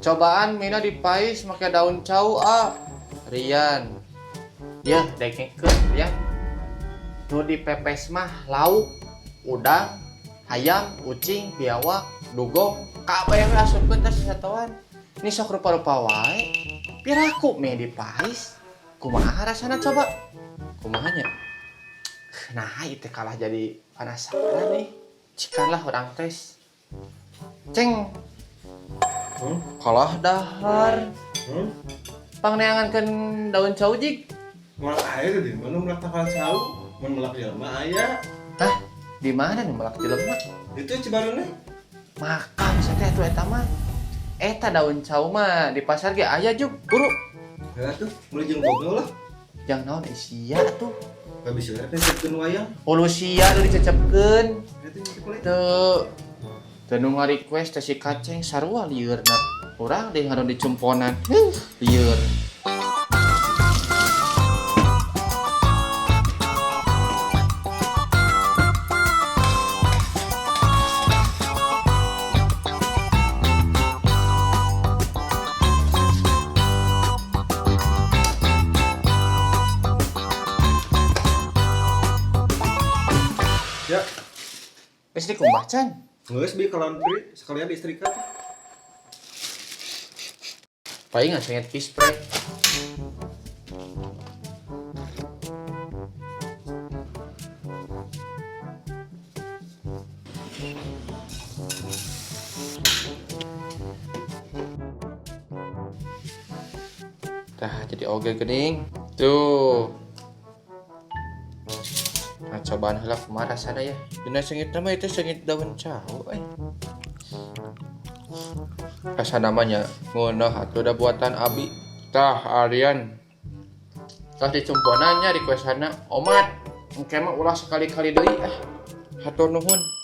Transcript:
Cobaan mina dipais make daun cau Rian. Ya, dekekeun Rian. Nu dipepes mah lauk, udang, hayam, ucing, biawak, dugong, kabeh we asupkeun teh sasatuan. Ini sok rupa-rupa wae. Piraku me dipais. Kumaha rasana coba? Kumaha nya? Nah, itu kalah jadi penasaran nih. Cikanlah orang tes. Ceng. Kalah dahar. Pangneangankeun daun cau jig. Melak air di mana melak takal cau? Mun melak jelema aya. Hah? Di mana nih melak jelema? Itu Cibarune. Makam teh atuh eta mah. Eta daun cau mah di pasar ge aya juk, buru. Ya tuh, mulai jeung bogo lah. Jang naon sia tuh. Gak bisa teh cepkeun wayang. Polusia udah dicecepkeun. Itu cipulai. Teu nu nga-request teh si Kaceng sarua liurna. Urang deui ngaron dicumponan. Lieur. Ya, Geus dikumbah can. geus bi kalau laundry sekalian diistrika tuh. Paling ngasengit spray. Tah jadi oge geuning. Tuh. Nah, cobaan heula kumaha rasana ya. Dina sengit mah itu sengit daun cau Rasa namanya ngeuneuh atuh da buatan Abi. Tah Aryan. Tah dicumponannya requestanna omat. Engke mah ulah sekali-kali deui Hatur nuhun.